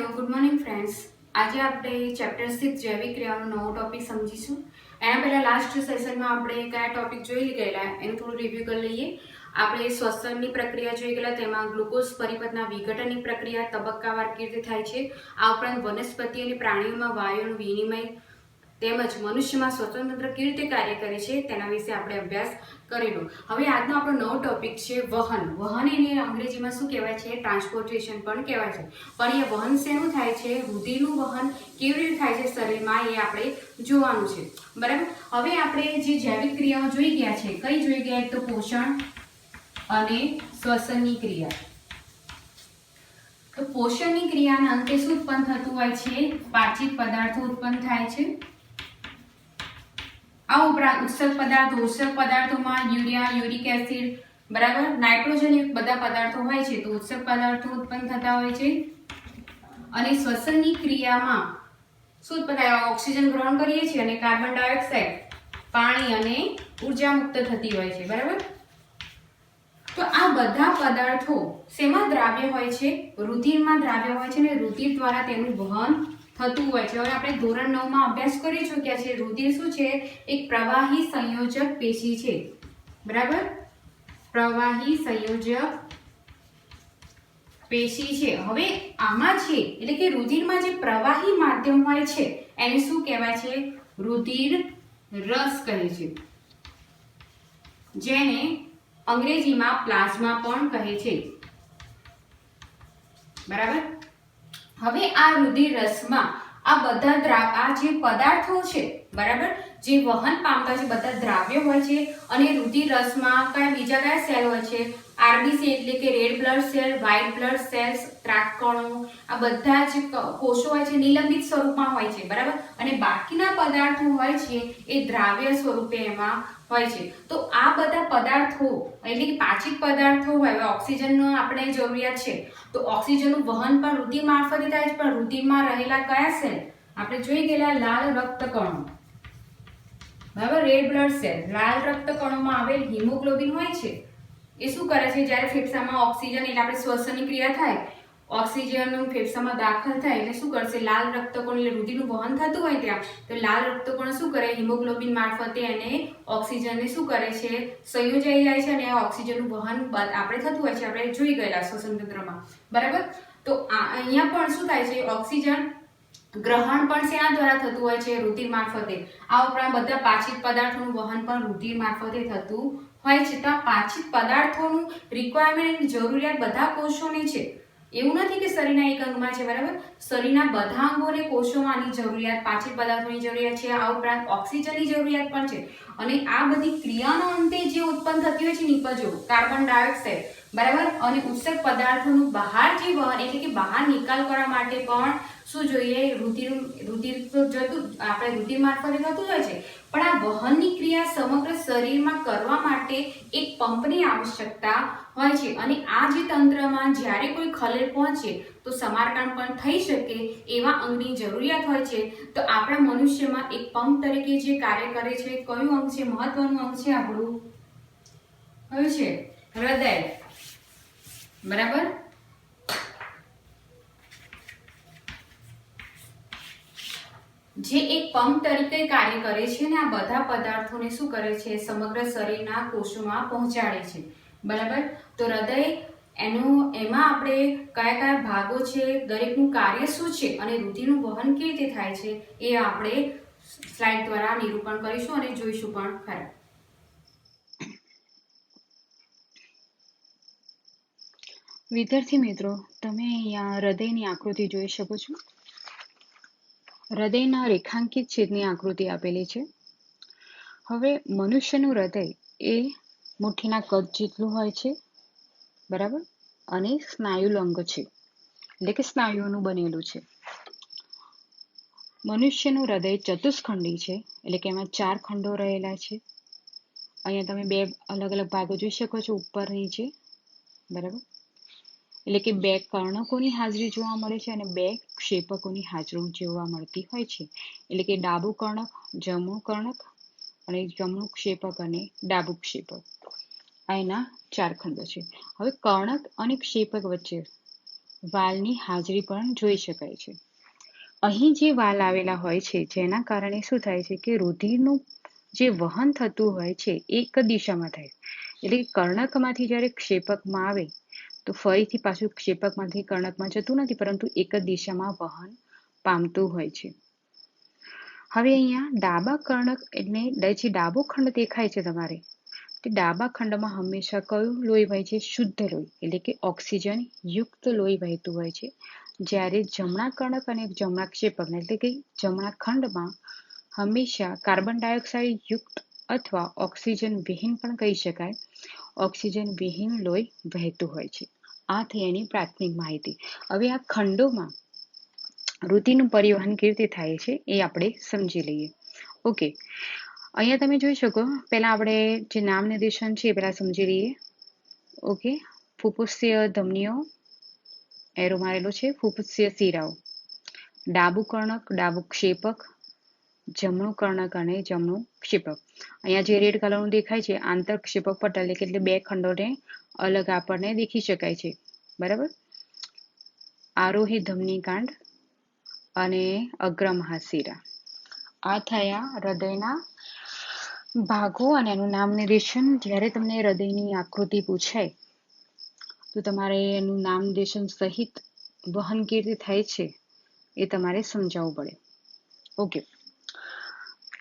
Hello good morning friends. આજે આપણે chapter 6 જૈવિક ક્રિયાનો નવો ટોપિક સમજીશું। એના પહેલા લાસ્ટ સેશનમાં આપણે કયા ટોપિક જોઈ ગયેલા એનું થોડું રિવ્યુ કરી લઈએ। આપણે શ્વસનની પ્રક્રિયા જોઈ ગયેલા, તેમાં ગ્લુકોઝ પરિપથના વિઘટનની પ્રક્રિયા તબક્કાવાર કેવી રીતે થાય છે, આ ઉપરાંત વનસ્પતિ અને પ્રાણીઓમાં વાયુનું વિનિમય તેમજ મનુષ્યમાં સ્વતંત્ર કેવી રીતે કાર્ય કરે છે તેના વિશે આપણે અભ્યાસ કરેલો। હવે આજનો આપણો નવો ટોપિક છે વહન। વહન એને અંગ્રેજીમાં શું કહેવાય છે? ટ્રાન્સપોર્ટેશન પણ કહેવાય છે। પણ એ વહન શેનું થાય છે? રુધિરનું વહન કેવી રીતે થાય છે શરીરમાં, એ આપણે જોવાનું છે, બરાબર। હવે આપણે જે જૈવિક ક્રિયાઓ જોઈ ગયા છે, કઈ જોઈ ગયા? તો પોષણ અને શ્વસનની ક્રિયા। તો પોષણની ક્રિયાના અંતે શું ઉત્પન્ન થતું હોય છે? પાચિત પદાર્થો ઉત્પન્ન થાય છે। આ ઉપરાંત ઉત્સેક પદાર્થોમાં યુરિયા, યુરિક એસિડ, બરાબર, નાઇટ્રોજન યુક્ત બધા પદાર્થો હોય છે, તો ઉત્સેક પદાર્થો ઉત્પન્ન થતા હોય છે। અને શ્વસનની ક્રિયામાં શું ઉત્પન્ન થાય? ઓક્સિજન ગ્રહણ કરીએ છીએ અને કાર્બન ડાયોક્સાઇડ, પાણી અને ઉર્જા મુક્ત થતી હોય છે, બરાબર। તો આ બધા પદાર્થો શેમાં દ્રાવ્ય હોય છે? રુધિરમાં દ્રાવ્ય હોય છે અને રુધિર દ્વારા તેનું વહન થતું હોય છે। હવે આપણે ધોરણ 9 માં અભ્યાસ કરી ચૂક્યા છે, રુધિર શું છે? એક પ્રવાહી સંયોજક પેશી છે, બરાબર, પ્રવાહી સંયોજક પેશી છે। હવે આમાં છે એટલે કે રુધિરમાં જે પ્રવાહી માધ્યમ હોય છે એને શું કહેવાય છે? રુધિર રસ કહે છે, જેને અંગ્રેજીમાં પ્લાઝ્મા પણ કહે છે, બરાબર। હવે આ રુધિર રસમાં આ બધા આ જે પદાર્થો છે, બરાબર, જે વહન પામતા છે બધા દ્રાવ્ય હોય છે। અને રુધિર રસમાં બીજા કયા સેલ હોય છે? આરબીસી એટલે કે red blood cell, white blood cells, ત્રાકકણો, આ બધા જ કોષો હોય છે નિલંબિત સ્વરૂપમાં હોય છે, બરાબર। અને બાકીના પદાર્થો હોય છે એ દ્રાવ્ય સ્વરૂપે એમાં હોય છે। તો આ બધા પદાર્થો એટલે કે પાચિત પદાર્થો હોય, ઓક્સિજનનો આપણે જરૂરિયાત છે, તો ઓક્સિજનનું વહન પણ રુધિર મારફતે થાય છે। પણ રુધિરમાં રહેલા કયા સેલ? આપણે જોઈ ગયેલા લાલ રક્તકણો, બરાબર, રેડ બ્લડ સેલ, લાલ રક્તકણોમાં આવેલ હિમોગ્લોબિન હોય છે, એ શું કરે છે? જ્યારે ફેફસામાં ઓક્સિજન એટલે આપણે શ્વસનની ક્રિયા થાય, ઓક્સિજન ફેફસામાં દાખલ થાય એટલે શું કરશે? લાલ રક્તકણ એટલે રુધિરનું વહન થતું હોય ત્યાં, તો લાલ રક્તકણ શું કરે? હિમોગ્લોબિન મારફતે એને ઓક્સિજનને શું કરે છે? સંયોજાઈ જાય છે અને આ ઓક્સિજનનું વહન આપણે થતું હોય છે, આપણે જોઈ ગયેલા શ્વસન તંત્રમાં, બરાબર। તો અહીંયા પણ શું થાય છે? ઓક્સિજન ગ્રહણ પણ શેના દ્વારા થતું હોય છે? રુધિર મારફતે। આ ઉપરાંત બધા પાચિત પદાર્થોનું વહન પણ રુધિર મારફતે થતું હોય છે। તો આ પાચિત પદાર્થોનું રિક્વાયરમેન્ટ, જરૂરિયાત બધા કોષોને છે, એવું નથી કે શરીરના એક અંગમાં છે, બરાબર। શરીરના બધા અંગોને કોષોમાં આની જરૂરિયાત, પાચિત પદાર્થોની જરૂરિયાત છે। આ ઉપરાંત ઓક્સિજનની જરૂરિયાત પણ છે। અને આ બધી ક્રિયાનો અંતે જે ઉત્પન્ન થતી હોય છે નિપજો, કાર્બન ડાયોક્સાઇડ, બરાબર, અને ઉત્સેક પદાર્થોનું બહાર જે વહન એટલે કે બહાર નિકાલ કરવા માટે પણ શું જોઈએ? રુધિર તો જતું આપણે રુધિર મારફતે થતું હોય છે, પણ આ વહનની ક્રિયા સમગ્ર શરીરમાં કરવા માટે એક પંપની આવશ્યકતા હોય છે। અને આ જે તંત્રમાં જ્યારે કોઈ ખલેલ પહોંચે તો સમારકામ પણ થઈ શકે એવા અંગની જરૂરિયાત હોય છે। તો આપણા મનુષ્યમાં એક પંપ તરીકે જે કાર્ય કરે છે, કયું અંગ છે? મહત્વનું અંગ છે આપણું, કયું છે? હૃદય, બરાબર। જે એક પંપ તરીકે કાર્ય કરે છે અને આ બધા પદાર્થોને શું કરે છે? સમગ્ર શરીરના કોષોમાં પહોંચાડે છે, બરાબર। તો હૃદય એમાં આપણે કયા કયા ભાગો છે, દરેકનું કાર્ય શું છે અને રુધિરનું વહન કેવી રીતે થાય છે એ આપણે સ્લાઇડ દ્વારા નિરૂપણ કરીશું અને જોઈશું પણ ખરા। વિદ્યાર્થી મિત્રો, તમે અહીંયા હૃદયની આકૃતિ જોઈ શકો છો। હૃદયના રેખાંકિત છેદની આકૃતિ આપેલી છે। હવે મનુષ્યનું હૃદય એ મુઠ્ઠીના કદ જેટલું હોય છે, બરાબર, અને સ્નાયુલ અંગ છે, એટલે કે સ્નાયુઓનું બનેલું છે। મનુષ્યનું હૃદય ચતુષ્ખંડી છે, એટલે કે એમાં 4 ખંડો રહેલા છે। અહીંયા તમે 2 અલગ અલગ ભાગો જોઈ શકો છો, ઉપર નીચે, બરાબર, એટલે કે 2 કર્ણકોની હાજરી જોવા મળે છે અને 2 ક્ષેપકોની હાજરી જોવા મળતી હોય છે। એટલે કે ડાબું કર્ણક, જમણું કર્ણક, અને જમણું ક્ષેપક અને ડાબું ક્ષેપક, આ એના 4 ખંડો છે। હવે કર્ણક અને ક્ષેપક વચ્ચે વાલની હાજરી પણ જોઈ શકાય છે. અહીં જે વાલ આવેલા હોય છે જેના કારણે શું થાય છે કે રુધિરનું જે વહન થતું હોય છે એક જ દિશામાં થાય. એટલે કે કર્ણકમાંથી જ્યારે ક્ષેપકમાં આવે તો ફરીથી પાછું ક્ષેપકમાંથી કર્ણકમાં જતું નથી, પરંતુ એક જ દિશામાં વહન પામતું હોય છે. હવે અહીંયા ડાબા કર્ણક એટલે જે ડાબો ખંડ દેખાય છે તમારે, તે ડાબા ખંડમાં હંમેશા કયું લોહી વહે છે? શુદ્ધ લોહી, એટલે કે ઓક્સિજન યુક્ત લોહી વહેતું હોય છે. જ્યારે જમણા કર્ણક અને જમણા ક્ષેપક એટલે કે જમણા ખંડમાં હંમેશા કાર્બન ડાયોક્સાઇડ યુક્ત અથવા ઓક્સિજન વિહીન પણ કહી શકાય, ઓક્સિજન વિહીન લોહી વહેતું હોય છે. આ થઈ એની પ્રાથમિક માહિતી. હવે આ ખંડોમાં રુધિરનું પરિવહન કેવી રીતે થાય છે એ આપણે સમજી લઈએ. ઓકે, અહીંયા તમે જોઈ શકો, પહેલા આપણે જે નામ નિર્દેશન છે એ પહેલા સમજી લઈએ. ઓકે, ફુફુસીય ધમનીઓ એરો મારેલો છે, ફુફુસીય શિરાઓ, ડાબુ કર્ણક, ડાબુ ક્ષેપક, જમણું કર્ણક અને જમણું ક્ષેપક. અહીંયા જે રેડ કલરનું દેખાય છે આંતર ક્ષેપક પટલ, એટલે બે ખંડોને અલગ આપણને દેખી શકાય છે. બરાબર, આરોહી ધમની કાંડ અને અગ્ર મહાશિરા. આ થયા હૃદયના ભાગો અને એનું નામ નિર્દેશન. જ્યારે તમને હૃદયની આકૃતિ પૂછાય તો તમારે એનું નામ નિર્દેશન સહિત વહન કેવી રીતે થાય છે એ તમારે સમજાવવું પડે. ઓકે,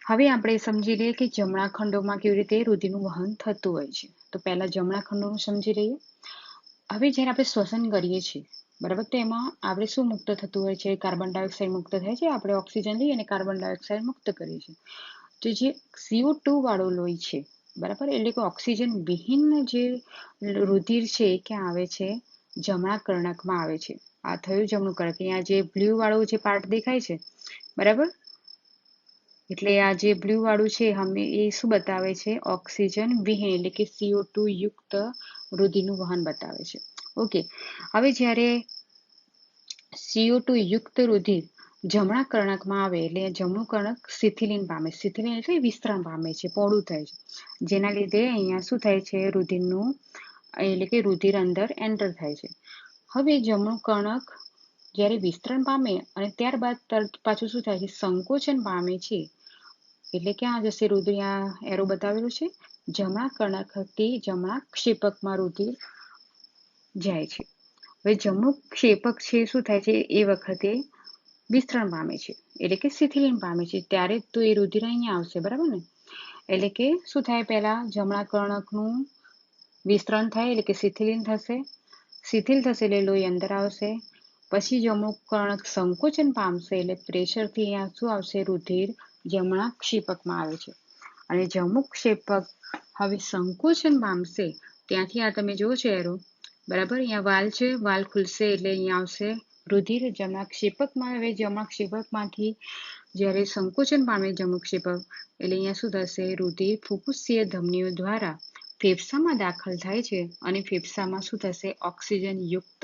હવે આપણે સમજી લઈએ કે જમણા ખંડોમાં કેવી રીતે રુધિરનું વહન થતું હોય છે. તો પહેલા જમણા ખંડોનું સમજી લઈએ. હવે જ્યારે આપણે શ્વસન કરીએ છીએ, બરાબર, તો એમાં આપણે શું મુક્ત થતું હોય છે? કાર્બન ડાયોક્સાઇડ મુક્ત થાય છે. આપણે ઓક્સિજન લઈએ અને કાર્બન ડાયોક્સાઇડ મુક્ત કરીએ છીએ. તો જે CO2 વાળું લોહી છે, બરાબર, એટલે કે ઓક્સિજન વિહીન જે રુધિર છે એ ક્યાં આવે છે? જમણા કર્ણકમાં આવે છે. આ થયું જમણું કર્ણક. અહીંયા જે બ્લુ વાળું જે પાર્ટ દેખાય છે, બરાબર, એટલે આ જે બ્લુ વાળું છે એ શું બતાવે છે? ઓક્સિજન વિહીન એટલે કે CO2 યુક્ત રુધિરનું વહન બતાવે છે. ઓકે, હવે જ્યારે CO2 યુક્ત રુધિર જમણા કર્ણકમાં આવે એટલે જમણું કર્ણક શિથિલીન પામે. શિથિલીન એટલે વિસ્તરણ પામે છે, પહોળું થાય છે, જેના લીધે અહીંયા શું થાય છે? રુધિરનું એટલે કે રુધિર અંદર એન્ટર થાય છે. હવે જમણું કર્ણક જ્યારે વિસ્તરણ પામે અને ત્યારબાદ તરત પાછું શું થાય છે? સંકોચન પામે છે. એટલે ક્યાં જશે રુધિર? આ એરો બતાવેલું છે, જમણા કર્ણકથી જમણા ક્ષેપકમાં રુધિર જાય છે. હવે જમણું ક્ષેપક છે શું થાય છે? એ વખતે વિસ્તરણ પામે છે, એટલે કે શિથિલીન પામે છે. ત્યારે તો એ રુધિર અહીંયા આવશે, બરાબર ને? એટલે કે શું થાય? પહેલા જમણા કર્ણકનું વિસ્તરણ થાય એટલે કે શિથિલીન થશે, શિથિલ થશે એટલે લોહી અંદર આવશે. પછી જમણું કર્ણક સંકોચન પામશે એટલે પ્રેશરથી અહીંયા શું આવશે? રુધિર જમણા ક્ષેપકમાં આવે છે. અને જમણું ક્ષેપક હવે સંકોચન પામશે. ત્યાંથી આ તમે જુઓ છો એરો, બરાબર, અહીંયા વાલ છે, વાલ ખુલશે એટલે અહીંયા આવશે રુધિર જમણા ક્ષેપકમાં. હવે જમણા ક્ષેપકમાંથી જ્યારે સંકોચન પામે જમણું ક્ષેપક એટલે અહીંયા શું થશે? રુધિર ફુફુસીય ધમનીઓ દ્વારા ફેફસામાં દાખલ થાય છે અને ફેફસામાં શું થશે? ઓક્સિજન યુક્ત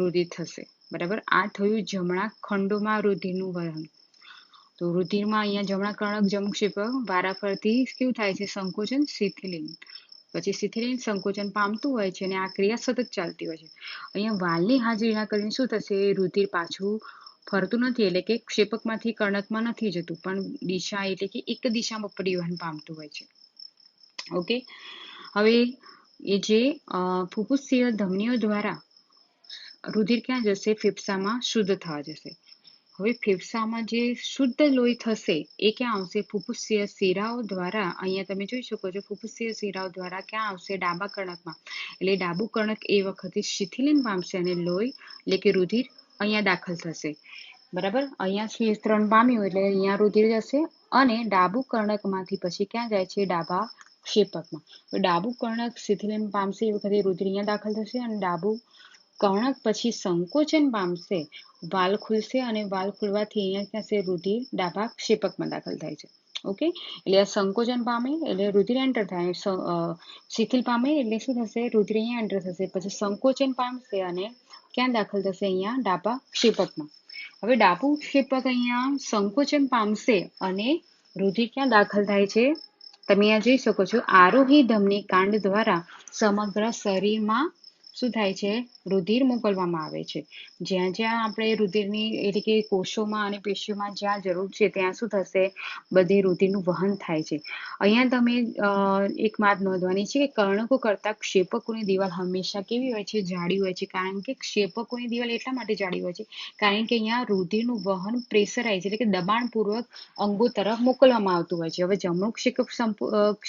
રુધિર થશે. બરાબર, આ થયું જમણા ખંડોમાં રુધિરનું વહન. તો રુધિરમાં અહીંયા જમણા કર્ણક જમણું ક્ષેપક વારાફરતી કેવું થાય છે? સંકોચન, શિથિલીન, પછી શિથિલીન સંકોચન પામતું હોય છે અને આ ક્રિયા સતત ચાલતી હોય છે. અહીંયા વાલની હાજરીના કારણે શું થશે? રુધિર પાછું ફરતું નથી, એટલે કે ક્ષેપકમાંથી કર્ણકમાં નથી જતું, પણ દિશા એટલે કે એક દિશામાં પરિવહન પામતું હોય છે. ઓકે, હવે એ જે ફુફુસીય ધમનીઓ દ્વારા રુધિર ક્યાં જશે? ફેફસામાં શુદ્ધ થવા જશે. હવે ફેફસામાં જે શુદ્ધ લોહી થશે એ ક્યાં આવશે? ફુફુસીય શિરાઓ દ્વારા. અહીંયા તમે જોઈ શકો છો, ફુફુસીય શિરાઓ દ્વારા ક્યાં આવશે? ડાબા કર્ણકમાં. એટલે ડાબુ કર્ણક એ વખતે શિથિલીન પામશે અને લોહી એટલે કે રુધિર અહીંયા દાખલ થશે. બરાબર, અહીંયા વિસ્તરણ પામ્યું એટલે અહીંયા રુધિર જશે અને ડાબુ કર્ણકમાંથી પછી ક્યાં જાય છે? ડાબા ક્ષેપકમાં. ડાબુ કર્ણક શિથિલીન પામશે એ વખતે રુધિર અહીંયા દાખલ થશે અને ડાબુ કર્ણક પછી સંકોચન પામશે, વાલ ખુલશે અને વાલ ખુલવાથી અહીંયા ક્યાં છે? રુધિર ડાબા ક્ષેપકમાં દાખલ થાય છે. ઓકે, એટલે આ સંકોચન પામે એટલે રુધિર એન્ટર થાય, શિથિલ પામે એટલે શું થશે? રુધિર અહીંયા એન્ટર થશે, પછી સંકોચન પામશે અને ક્યાં દાખલ થશે? અહીંયા ડાબા ક્ષેપકમાં. હવે ડાબુ ક્ષેપક અહીંયા સંકોચન પામશે અને રુધિર ક્યાં દાખલ થાય છે? તમે અહીંયા જોઈ શકો છો, આરોહી ધમની કાંડ દ્વારા સમગ્ર શરીરમાં શું થાય છે? રુધિર મોકલવામાં આવે છે. જ્યાં જ્યાં આપણે રુધિરની એટલે કે કોષોમાં અને પેશીઓમાં જ્યાં જરૂર છે ત્યાં શું થશે? બધે રુધિરનું વહન થાય છે. અહીંયા તમે એક વાત નોંધવાની છે કે કર્ણકો કરતાં ક્ષેપકોની દિવાલ હંમેશા કેવી હોય છે? જાડી હોય છે. કારણ કે ક્ષેપકોની દિવાલ એટલા માટે જાડી હોય છે કારણ કે અહીંયા રુધિરનું વહન પ્રેશરાઇઝ એટલે કે દબાણપૂર્વક અંગો તરફ મોકલવામાં આવતું હોય છે. હવે જમણું ક્ષેપક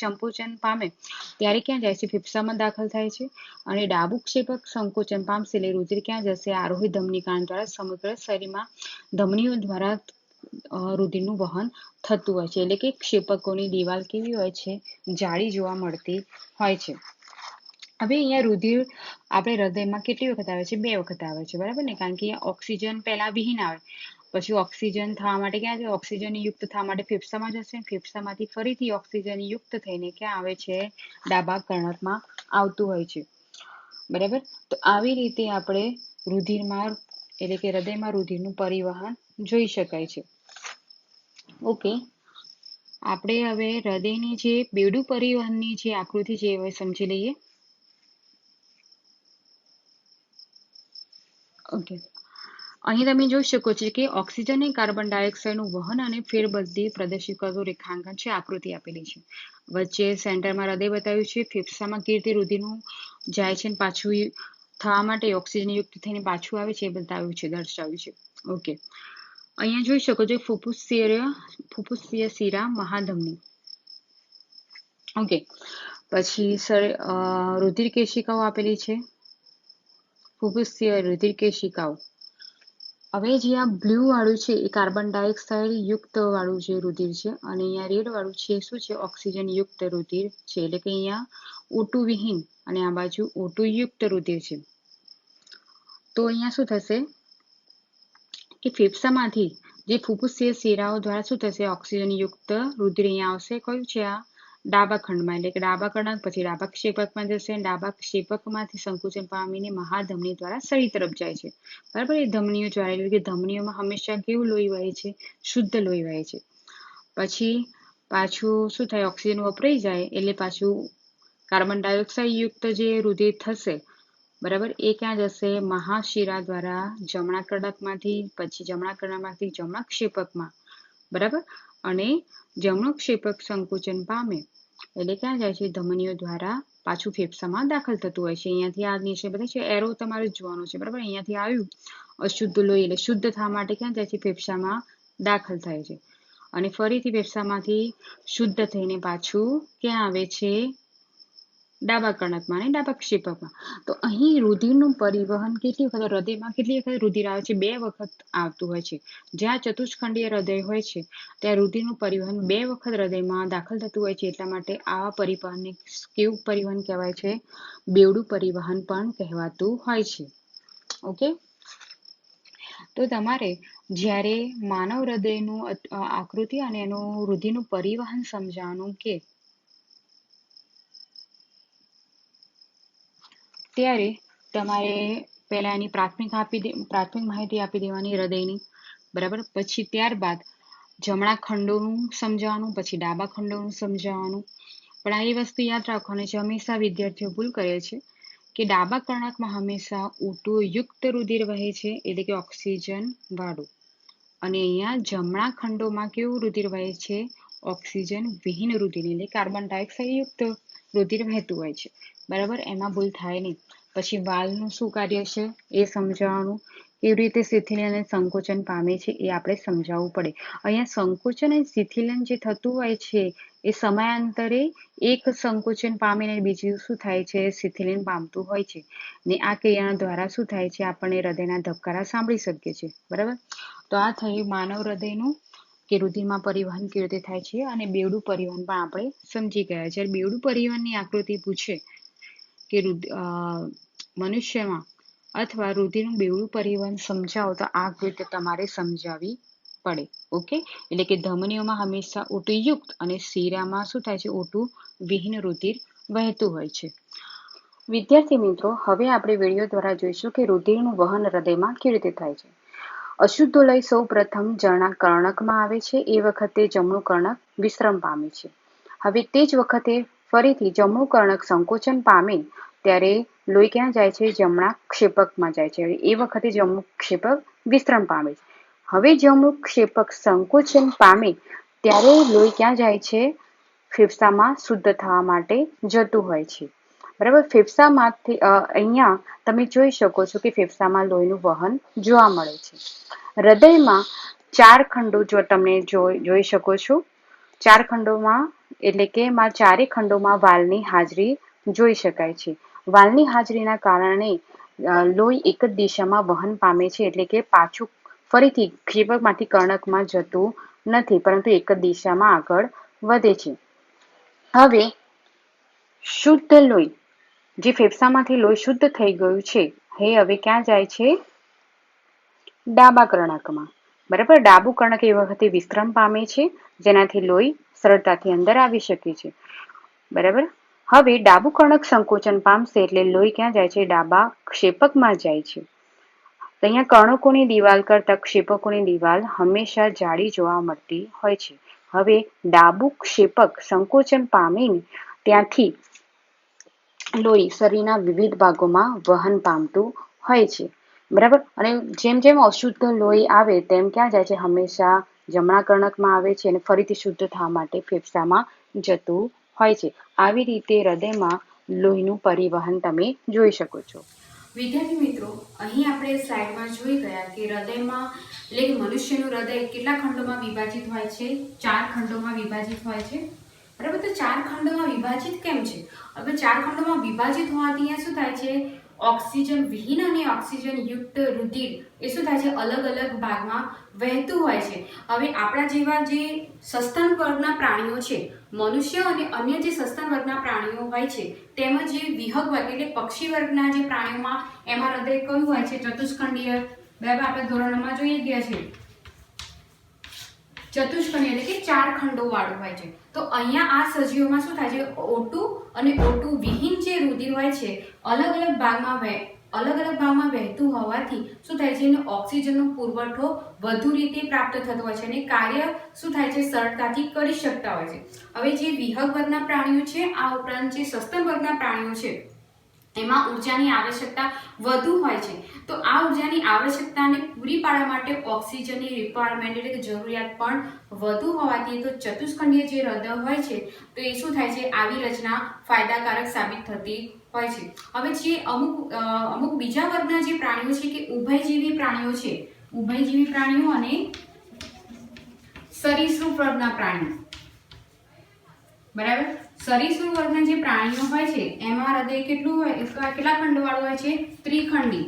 સંકોચન પામે ત્યારે ક્યાં જાય છે? ફેફસામાં દાખલ થાય છે. અને ડાબું ક્ષેપક સંકોચન પામશે એટલે રુધિર ક્યાં જશે? આરોહી ધમનીકરણ દ્વારા સમગ્ર શરીરમાં ધમનીઓ દ્વારા રુધિરનું વહન થતું હોય છે. એટલે કે ક્ષેપકોની દિવાલ કેવી હોય છે? જાડી જોવા મળતી હોય છે. હવે અહીંયા રુધિર આપણે હૃદયમાં કેટલી વખત આવે છે? 2 વખત આવે છે, બરાબર ને? કારણ કે અહીંયા ઓક્સિજન પહેલા વિહીન આવે, પછી ઓક્સિજન થવા માટે ક્યાં છે? ઓક્સિજન યુક્ત થવા માટે ફેફસામાં જશે. ફેફસામાંથી ફરીથી ઓક્સિજન યુક્ત થઈને ક્યાં આવે છે? ડાબા કર્ણકમાં આવતું હોય છે, બરાબર. તો આવી રીતે આપણે રુધિરમાં એટલે કે હૃદયમાં રુધિરનું પરિવહન જોઈ શકાય છે. ઓકે, આપણે હવે હૃદયની જે બેડું પરિવહનની જે આકૃતિ છે એ સમજી લઈએ. ઓકે, અહીં તમે જોઈ શકો છો કે ઓક્સિજન અને કાર્બન ડાયોક્સાઇડનું વહન અને ફેરબદલી પ્રદર્શિત કરતું રેખાંકન છે, આકૃતિ આપેલી છે. વચ્ચે સેન્ટરમાં હૃદય બતાવ્યું છે. ફેફસામાં કેવી રીતે રુધિરનું જાય છે અને પાછું થવા માટે ઓક્સિજન યુક્ત થઈને પાછું આવે છે એ બતાવ્યું છે, દર્શાવ્યું છે. ઓકે, અહીંયા જોઈ શકો છો ફુફુસીય શિરા મહાધમની. ઓકે, પછી રુધિર કેશિકાઓ આપેલી છે. ફુફુસીય રુધિર કેશિકાઓ. હવે જે આ બ્લુ વાળું છે એ કાર્બન ડાયોક્સાઇડ યુક્ત વાળું જે રુધિર છે અને અહીંયા રેડ વાળું છે શું છે? ઓક્સિજન યુક્ત રુધિર છે. એટલે કે અહીંયા O2 વિહીન અને આ બાજુ O2 યુક્ત રુધિર છે. તો અહીંયા શું થશે કે ફેફસામાંથી જે ફુફુસીય શિરાઓ દ્વારા શું થશે? ઓક્સિજન યુક્ત રુધિર અહીંયા આવશે. કયું છે આ? ડાબા ખંડમાં, એટલે કે ડાબા કર્ણક, પછી ડાબા ક્ષેપકમાં જશે. ડાબા ક્ષેપકમાંથી સંકોચન પામીને મહાધમની દ્વારા શરીર તરફ જાય છે, બરાબર. એ ધમનીઓ દ્વારા, એટલે કે ધમનીઓમાં હંમેશા કેવું લોહી વહે છે? શુદ્ધ લોહી વહે છે. પછી પાછું શું થાય? ઓક્સિજન વપરાઈ જાય એટલે પાછું કાર્બન ડાયોક્સાઇડ યુક્ત જે રુધિર થશે, બરાબર, એ ક્યાં જશે? મહાશિરા દ્વારા જમણા કર્ણકમાંથી, પછી જમણા કર્ણકમાંથી જમણા ક્ષેપકમાં, બરાબર. અને જમણું ક્ષેપક સંકોચન પામે એટલે ક્યાં જાય છે? ધમનીઓ દ્વારા પાછું ફેફસામાં દાખલ થતું હોય છે. અહીંયાથી આ નીચે બધા છે એરો તમારે જોવાનું છે, બરાબર. અહીંયાથી આવ્યું અશુદ્ધ લોહી એટલે શુદ્ધ થવા માટે ક્યાં જાય છે? ફેફસામાં દાખલ થાય છે. અને ફરીથી ફેફસામાંથી શુદ્ધ થઈને પાછું ક્યાં આવે છે? ડાબા કર્ણકમાં અને ડાબા ક્ષેપકમાં. તો અહીં રુધિરનું પરિવહન કેટલી વખત હૃદયમાં કેટલી વખત રુધિર આવે છે? 2 વખત આવતું હોય છે. જ્યાં ચતુષ્ખંડીય હૃદય હોય છે ત્યાં રુધિરનું પરિવહન 2 વખત હૃદયમાં દાખલ થતું હોય છે. એટલા માટે આ પરિવહનને કેવું પરિવહન કહેવાય છે? બેવડું પરિવહન પણ કહેવાતું હોય છે. ઓકે, તો તમારે જ્યારે માનવ હૃદયનું આકૃતિ અને એનું રુધિરનું પરિવહન સમજાવવાનું કે ત્યારે તમારે પહેલા એની પ્રાથમિક માહિતી આપી દેવાની હૃદયની, બરાબર. પછી ત્યારબાદ જમણા ખંડોનું સમજાવવાનું, પછી ડાબા ખંડોનું સમજાવવાનું. પણ આ એ વસ્તુ યાદ રાખવાની છે, હંમેશા વિદ્યાર્થીઓ ભૂલ કરે છે કે ડાબા કર્ણકમાં હંમેશા O2 યુક્ત રુધિર વહે છે, એટલે કે ઓક્સિજન વાળું. અને અહીંયા જમણા ખંડોમાં કેવું રુધિર વહે છે? ઓક્સિજન વિહીન રુધિર, એટલે કાર્બન ડાયોક્સાઇડ યુક્ત રુધિર વહેતું હોય છે, બરાબર. એમાં ભૂલ થાય નહીં. પછી વાલ્વનું શું કાર્ય છે એ સમજાવવાનું. કેવી રીતે શિથિલન અને સંકોચન પામે છે એ આપણે સમજાવવું પડે. અહીંયા સંકોચન અને શિથિલન જે થતું હોય છે એ સમયાંતરે એક સંકોચન પામીને બીજું શું થાય છે? શિથિલન પામતું હોય છે. ને આ ક્રિયા દ્વારા શું થાય છે? આપણને હૃદયના ધબકારા સાંભળી શકીએ છીએ, બરાબર. તો આ થયું માનવ હૃદયનું કે રુધિરમાં પરિવહન કેવી રીતે થાય છે, અને બેવડું પરિવહન પણ આપણે સમજી ગયા. જ્યારે બેવડું પરિવહનની આકૃતિ પૂછે કે મનુષ્યમાં અથવા રુધિરનું બેવડું પરિવહન સમજાવો તો આ આકૃતિ તમારે સમજાવવી પડે. ઓકે, એટલે કે ધમનીઓમાં હંમેશા O2 યુક્ત અને શિરામાં શું થાય છે? O2 વિહીન રુધિર વહેતું હોય છે. વિદ્યાર્થી મિત્રો, હવે આપણે વિડીયો દ્વારા જોઈશું કે રુધિરનું વહન હૃદયમાં કેવી રીતે થાય છે. અશુદ્ધ લોહી સૌ પ્રથમ જમણા કર્ણકમાં આવે છે. એ વખતે જમણું કર્ણક વિશ્રામ પામે છે. હવે તે જ વખતે ફરીથી જમણું કર્ણક સંકોચન પામે ત્યારે લોહી ક્યાં જાય છે? જમણા ક્ષેપકમાં જાય છે. એ વખતે જમણું ક્ષેપક વિસ્તરણ પામે છે. હવે જમણું ક્ષેપક સંકોચન પામે ત્યારે લોહી ક્યાં જાય છે? ફેફસામાં શુદ્ધ થવા માટે જતું હોય છે. બરાબર, ફેફસામાંથી અહીંયા તમે જોઈ શકો છો કે ફેફસામાં લોહીનું વહન જોવા મળે છે. હૃદયમાં 4 ખંડો જો તમે જોઈ શકો છો. 4 ખંડોમાં એટલે કે ચારે ખંડોમાં વાલની હાજરી જોઈ શકાય છે. વાલની હાજરીના કારણે લોહી એક જ દિશામાં વહન પામે છે, એટલે કે પાછું ફરીથી ક્ષેપકમાંથી કર્ણકમાં જતું નથી, પરંતુ એક જ દિશામાં આગળ વધે છે. હવે શુદ્ધ લોહી, જે ફેફસામાંથી લોહી શુદ્ધ થઈ ગયું છે, એ હવે ક્યાં જાય છે? ડાબા કર્ણકમાં. બરાબર, ડાબું કર્ણક એ વખતે વિસ્તરણ પામે છે, જેનાથી લોહી સરળતાથી અંદર આવી શકે છે. બરાબર, હવે ડાબું કર્ણક સંકોચન પામશે એટલે લોહી ક્યાં જાય છે? ડાબા ક્ષેપકમાં જાય છે. અહીંયા કર્ણકોની દિવાલ કરતાં ક્ષેપકોની દિવાલ હંમેશા જાડી જોવા મળતી હોય છે. હવે ડાબું ક્ષેપક સંકોચન પામીને ત્યાંથી લોહી શરીરના વિવિધ ભાગોમાં વહન પામતું હોય છે. બરાબર, અને જેમ જેમ અશુદ્ધ લોહી આવે તેમ ક્યાં જાય છે? હંમેશા જમણા કર્ણકમાં આવે છે અને ફરીથી શુદ્ધ થવા માટે ફેફસામાં જતું હોય છે. આવી રીતે હૃદયમાં લોહીનું પરિવહન તમે જોઈ શકો છો. વિદ્યાર્થી મિત્રો, અહીં આપણે સ્લાઇડમાં જોઈ ગયા કે હૃદયમાં એટલે કે મનુષ્યનું હૃદય કેટલા ખંડોમાં વિભાજિત હોય છે? 4 ખંડોમાં વિભાજિત હોય છે. બરાબર, તો 4 ખંડોમાં વિભાજિત કેમ છે? હવે 4 ખંડોમાં વિભાજિત હોવાથી અહીંયા શું થાય છે? ઓક્સિજન વિહીન અને ઓક્સિજન યુક્ત રુધિર એ શું થાય છે? અલગ અલગ ભાગમાં વહેતું હોય છે. હવે આપણા જેવા જે સસ્તન વર્ગના પ્રાણીઓ છે, મનુષ્ય અને અન્ય જે સસ્તન વર્ગના પ્રાણીઓ હોય છે, તેમજ જે વિહગ વર્ગ એટલે પક્ષી વર્ગના જે પ્રાણીઓમાં એમાં હૃદય કયું હોય છે? ચતુષ્ખંડીય. બરાબર, આપણે ધોરણમાં જોઈએ ગયા છે ચતુષ્ખંડીય એટલે કે 4 ખંડો વાળું હોય છે. તો અહીંયા આ સજીવોમાં શું થાય છે? O2 અને O2 વિહીન જે રુધિર હોય છે અલગ અલગ ભાગમાં વહેતું હોવાથી શું થાય છે? એને ઓક્સિજનનો પુરવઠો વધુ રીતે પ્રાપ્ત થતો હોય છે અને કાર્ય શું થાય છે? સરળતાથી કરી શકતા હોય છે. હવે જે વિહગ વર્ગના પ્રાણીઓ છે, આ ઉપરાંત જે સસ્તન વર્ગના પ્રાણીઓ છે, એમાં ઉર્જાની આવશ્યકતા વધુ હોય છે. તો આ ઉર્જાની આવશ્યકતાને પૂરી પાડવા માટે ઓક્સિજનની રિક્વાયરમેન્ટ એટલે કે જરૂરિયાત પણ વધુ હોવાથી તો ચતુષ્ખંડીય જે હૃદય હોય છે તો એ શું થાય છે? આવી રચના ફાયદાકારક સાબિત થતી હોય છે. હવે જે અમુક બીજા વર્ગના જે પ્રાણીઓ છે કે ઉભયજીવી પ્રાણીઓ છે, ઉભયજીવી પ્રાણીઓ અને સરીસૃપ વર્ગના પ્રાણીઓ. બરાબર, સરીસૃપ વર્ગના જે પ્રાણીઓ હોય છે એમાં હૃદય કેટલું હોય? કેટલા ખંડો વાળું હોય છે? ત્રિખંડી.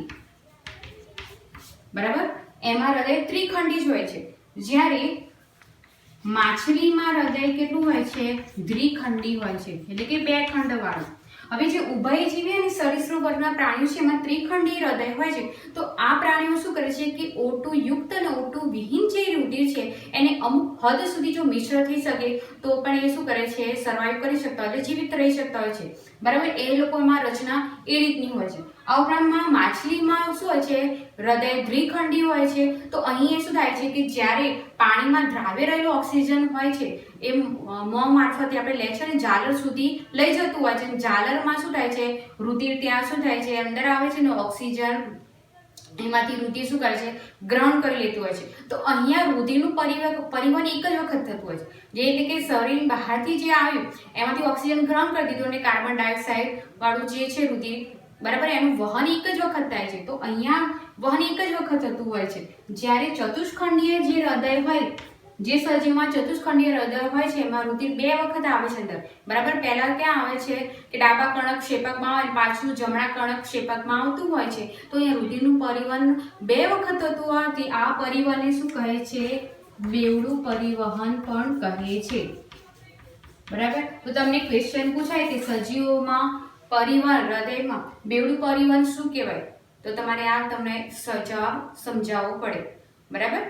બરાબર, એમાં હૃદય ત્રિખંડી જ હોય છે. જ્યારે માછલીમાં હૃદય કેટલું હોય છે? દ્વિખંડી હોય છે, એટલે કે 2 ખંડ વાળું. હવે જે ઉભયજીવી અને સરીસૃપ વર્ગના પ્રાણીઓ છે એમાં ત્રિખંડી હૃદય હોય છે. તો આ પ્રાણીઓ શું કરે છે કે O2 યુક્ત અને O2 વિહીન જે રુધિર છે એને અમુક હદ સુધી જો મિશ્ર થઈ શકે તો પણ એ શું કરે છે? સર્વાઈવ કરી શકતા હોય, એટલે જીવિત રહી શકતા હોય છે. બરાબર, એ લોકોમાં રચના એ રીતની હોય છે. આ ઉપરાંતમાં માછલીમાં શું હોય છે? હૃદય દ્વિખંડી હોય છે. તો અહીં શું થાય છે કે જ્યારે પાણીમાં દ્રાવ્ય રહેલો ઓક્સિજન હોય છે એ મોં મારફતે આપણે લે છે અને ઝાલર સુધી લઈ જતું હોય છે. ઝાલરમાં શું થાય છે? રુધિર ત્યાં શું થાય છે? અંદર આવે છે ને ઓક્સિજન એમાંથી રુધિર શું કરે છે? ગ્રહણ કરી લેતું હોય છે. તો અહીંયા રુધિરનું પરિવહન એક જ વખત થતું હોય છે. જે એટલે કે શરીર બહારથી જે આવ્યું એમાંથી ઓક્સિજન ગ્રહણ કરી દીધું અને કાર્બન ડાયોક્સાઇડ વાળું જે છે રુધિર, બરાબર, એનું વહન એક જ વખત થાય છે. તો અહીંયા વહન એક જ વખત થતું હોય છે. જ્યારે ચતુષ્ખંડીય જે હૃદય હોય, જે સજીવમાં ચતુષ્ખંડીય હૃદય હોય છે એમાં રુધિર 2 વખત આવે છે અંદર. બરાબર, પહેલા ક્યાં આવે છે કે ડાબા કર્ણક ક્ષેપકમાં આવે, પાછું જમણા કર્ણક ક્ષેપકમાં આવતું હોય છે. તો અહીંયા રુધિરનું પરિવહન 2 વખત થતું હોવાથી આ પરિવહનને શું કહે છે? બેવડું પરિવહન પણ કહે છે. બરાબર, તો તમને ક્વેશ્ચન પૂછાય કે સજીવોમાં પરિવહન, હૃદયમાં બેવડું પરિવહન શું કહેવાય? તો તમારે આ તમને જવાબ સમજાવવો પડે. બરાબર.